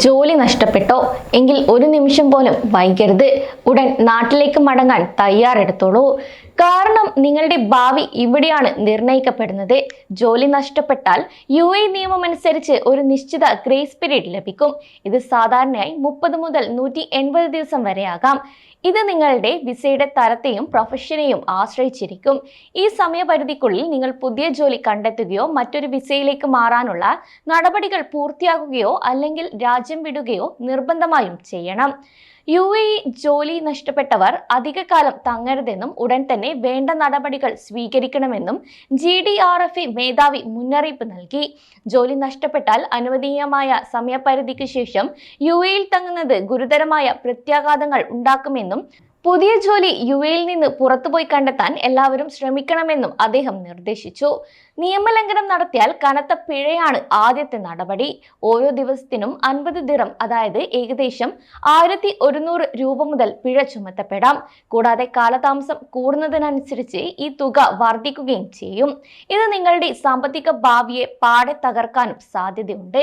ജോലി നഷ്ടപ്പെട്ടോ എങ്കിൽ ഒരു നിമിഷം പോലും വൈകരുത്. ഉടൻ നാട്ടിലേക്ക് മടങ്ങാൻ തയ്യാറെടുത്തോളൂ. കാരണം നിങ്ങളുടെ ഭാവി ഇവിടെയാണ് നിർണയിക്കപ്പെടുന്നത്. ജോലി നഷ്ടപ്പെട്ടാൽ UAE നിയമം അനുസരിച്ച് ഒരു നിശ്ചിത ഗ്രേസ് പീരീഡ് ലഭിക്കും. ഇത് സാധാരണയായി 30 മുതൽ 180 ദിവസം വരെയാകാം. ഇത് നിങ്ങളുടെ വിസയുടെ തരത്തെയും പ്രൊഫഷനെയും ആശ്രയിച്ചിരിക്കും. ഈ സമയപരിധിക്കുള്ളിൽ നിങ്ങൾ പുതിയ ജോലി കണ്ടെത്തുകയോ മറ്റൊരു വിസയിലേക്ക് മാറാനുള്ള നടപടികൾ പൂർത്തിയാക്കുകയോ അല്ലെങ്കിൽ രാജ്യം വിടുകയോ നിർബന്ധമായും ചെയ്യണം. UAE ജോലി നഷ്ടപ്പെട്ടവർ അധികകാലം തങ്ങരുതെന്നും ഉടൻ തന്നെ വേണ്ട നടപടികൾ സ്വീകരിക്കണമെന്നും GDRFA മേധാവി മുന്നറിയിപ്പ് നൽകി. ജോലി നഷ്ടപ്പെട്ടാൽ അനുവദനീയമായ സമയപരിധിക്ക് ശേഷം UAEയിൽ തങ്ങുന്നത് ഗുരുതരമായ പ്രത്യാഘാതങ്ങൾ ഉണ്ടാക്കുമെന്നും പുതിയ ജോലി UAEയിൽ നിന്ന് പുറത്തുപോയി കണ്ടെത്താൻ എല്ലാവരും ശ്രമിക്കണമെന്നും അദ്ദേഹം നിർദ്ദേശിച്ചു. നിയമലംഘനം നടത്തിയാൽ കനത്ത പിഴയാണ് ആദ്യത്തെ നടപടി. ഓരോ ദിവസത്തിനും 50 ദിറം, അതായത് ഏകദേശം 1100 രൂപ മുതൽ പിഴ ചുമത്തപ്പെടാം. കൂടാതെ കാലതാമസം കൂടുന്നതിനനുസരിച്ച് ഈ തുക വർദ്ധിക്കുകയും ചെയ്യും. ഇത് നിങ്ങളുടെ സാമ്പത്തിക ഭാവിയെ പാടെ തകർക്കാനും സാധ്യതയുണ്ട്.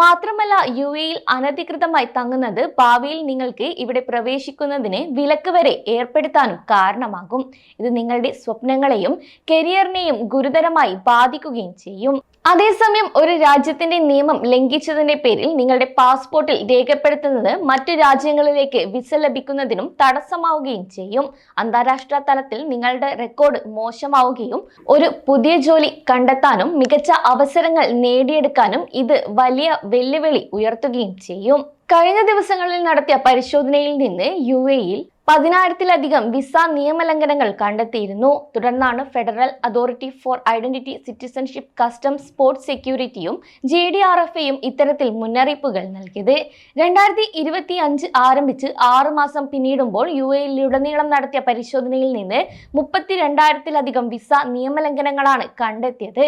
മാത്രമല്ല, UAEയിൽ അനധികൃതമായി തങ്ങുന്നത് ഭാവിയിൽ നിങ്ങൾക്ക് ഇവിടെ പ്രവേശിക്കുന്നതിന് വിലക്ക് വരെ ഏർപ്പെടുത്താനും കാരണമാകും. ഇത് നിങ്ങളുടെ സ്വപ്നങ്ങളെയും കരിയറിനെയും ഗുരുതരമായി ബാധിക്കുകയും ചെയ്യും. അതേസമയം ഒരു രാജ്യത്തിന്റെ നിയമം ലംഘിച്ചതിന്റെ പേരിൽ നിങ്ങളുടെ പാസ്പോർട്ടിൽ രേഖപ്പെടുത്തുന്നത് മറ്റു രാജ്യങ്ങളിലേക്ക് വിസ ലഭിക്കുന്നതിനും തടസ്സമാവുകയും ചെയ്യും. അന്താരാഷ്ട്ര തലത്തിൽ നിങ്ങളുടെ റെക്കോർഡ് മോശമാവുകയും ഒരു പുതിയ ജോലി കണ്ടെത്താനും മികച്ച അവസരങ്ങൾ നേടിയെടുക്കാനും ഇത് വലിയ വെല്ലുവിളി ഉയർത്തുകയും ചെയ്യും. കഴിഞ്ഞ ദിവസങ്ങളിൽ നടത്തിയ പരിശോധനയിൽ നിന്ന് UAEയിൽ 10,000-ലധികം വിസ നിയമലംഘനങ്ങൾ കണ്ടെത്തിയിരുന്നു. തുടർന്നാണ് federal authority for identity, citizenship, customs, port സെക്യൂരിറ്റിയും GDRFAയും ഇത്തരത്തിൽ മുന്നറിയിപ്പുകൾ നൽകിയത്. 2025 ആരംഭിച്ച് 6 മാസം പിന്നിടുമ്പോൾ UAEയിലുടനീളം നടത്തിയ പരിശോധനയിൽ നിന്ന് 32,000-ലധികം വിസ നിയമലംഘനങ്ങളാണ് കണ്ടെത്തിയത്.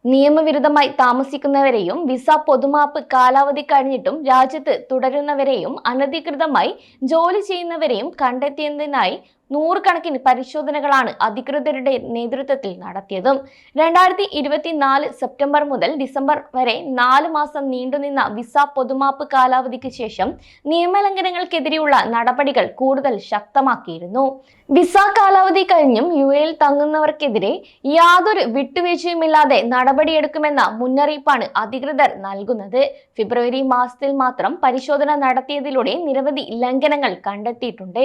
നിയമവിരുദ്ധമായി താമസിക്കുന്നവരെയും വിസ പൊതുമാപ്പ് കാലാവധി കഴിഞ്ഞിട്ടും രാജ്യത്ത് തുടരുന്നവരെയും അനധികൃതമായി ജോലി ചെയ്യുന്നവരെയും കണ്ടെത്തിയതിനായി നൂറുകണക്കിന് പരിശോധനകളാണ് അധികൃതരുടെ നേതൃത്വത്തിൽ നടത്തിയതും. 2024 സെപ്റ്റംബർ മുതൽ ഡിസംബർ വരെ 4 മാസം നീണ്ടുനിന്ന വിസ പൊതുമാപ്പ് കാലാവധിക്ക് ശേഷം നിയമലംഘനങ്ങൾക്കെതിരെയുള്ള നടപടികൾ കൂടുതൽ ശക്തമാക്കിയിരുന്നു. വിസ കാലാവധി കഴിഞ്ഞും UAEയിൽ തങ്ങുന്നവർക്കെതിരെ യാതൊരു വിട്ടുവീഴ്ചയുമില്ലാതെ നടപടിയെടുക്കുമെന്ന മുന്നറിയിപ്പാണ് അധികൃതർ നൽകുന്നത്. ഫെബ്രുവരി മാസത്തിൽ മാത്രം പരിശോധന നടത്തിയതിലൂടെ നിരവധി ലംഘനങ്ങൾ കണ്ടെത്തിയിട്ടുണ്ട്.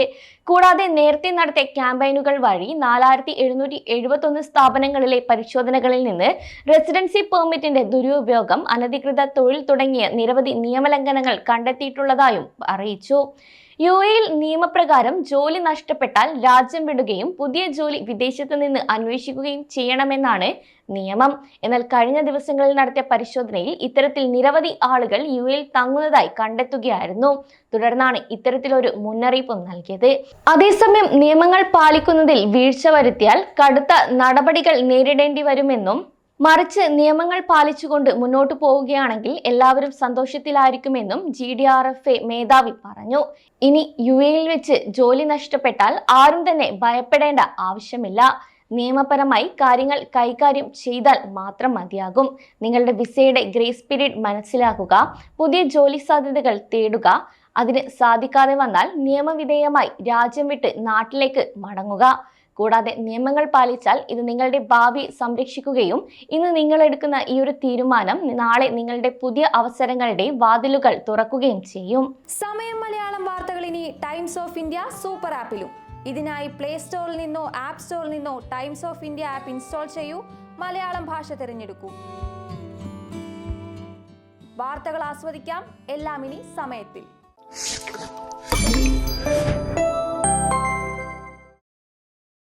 കൂടാതെ നേരത്തെ നടത്തിയ ക്യാമ്പയിനുകൾ വഴി 4,771 സ്ഥാപനങ്ങളിലെ പരിശോധനകളിൽ നിന്ന് റെസിഡൻസി പെർമിറ്റിന്റെ ദുരുപയോഗം, അനധികൃത തൊഴിൽ തുടങ്ങിയ നിരവധി നിയമലംഘനങ്ങൾ കണ്ടെത്തിയിട്ടുള്ളതായും അറിയിച്ചു. UAEയിൽ നിയമപ്രകാരം ജോലി നഷ്ടപ്പെട്ടാൽ രാജ്യം വിടുകയും പുതിയ ജോലി വിദേശത്ത് നിന്ന് അന്വേഷിക്കുകയും ചെയ്യണമെന്നാണ് നിയമം. എന്നാൽ കഴിഞ്ഞ ദിവസങ്ങളിൽ നടത്തിയ പരിശോധനയിൽ ഇത്തരത്തിൽ നിരവധി ആളുകൾ UAEയിൽ തങ്ങുന്നതായി കണ്ടെത്തുകയായിരുന്നു. തുടർന്നാണ് ഇത്തരത്തിലൊരു മുന്നറിയിപ്പ് നൽകിയത്. അതേസമയം നിയമങ്ങൾ പാലിക്കുന്നതിൽ വീഴ്ച വരുത്തിയാൽ കടുത്ത നടപടികൾ നേരിടേണ്ടി വരുമെന്നും മറിച്ച് നിയമങ്ങൾ പാലിച്ചുകൊണ്ട് മുന്നോട്ടു പോവുകയാണെങ്കിൽ എല്ലാവരും സന്തോഷത്തിലായിരിക്കുമെന്നും GDRFA മേധാവി പറഞ്ഞു. ഇനി UAEയിൽ വെച്ച് ജോലി നഷ്ടപ്പെട്ടാൽ ആരും തന്നെ ഭയപ്പെടേണ്ട ആവശ്യമില്ല. നിയമപരമായി കാര്യങ്ങൾ കൈകാര്യം ചെയ്താൽ മാത്രം മതിയാകും. നിങ്ങളുടെ വിസയുടെ ഗ്രേസ് പീരീഡ് മനസ്സിലാക്കുക, പുതിയ ജോലി സാധ്യതകൾ തേടുക. അതിന് സാധിക്കാതെ വന്നാൽ നിയമവിധേയമായി രാജ്യം വിട്ട് നാട്ടിലേക്ക് മടങ്ങുക. കൂടാതെ നിയമങ്ങൾ പാലിച്ചാൽ ഇത് നിങ്ങളുടെ ഭാവി സംരക്ഷിക്കുകയും ഇന്ന് നിങ്ങൾ എടുക്കുന്ന ഈ ഒരു തീരുമാനം നാളെ നിങ്ങളുടെ പുതിയ അവസരങ്ങളുടെ വാതിലുകൾ തുറക്കുകയും ചെയ്യും. സമയം മലയാളം വാർത്തകൾ ഇനി ടൈംസ് ഓഫ് ഇന്ത്യ സൂപ്പർ ആപ്പിലും. ഇതിനായി പ്ലേ സ്റ്റോറിൽ നിന്നോ ആപ്പ് സ്റ്റോറിൽ നിന്നോ times of India app install ചെയ്യൂ. മലയാളം ഭാഷ തിരഞ്ഞെടുക്കൂ. വാർത്തകൾ ആസ്വദിക്കാം, എല്ലാം ഇനി സമയത്തിൽ.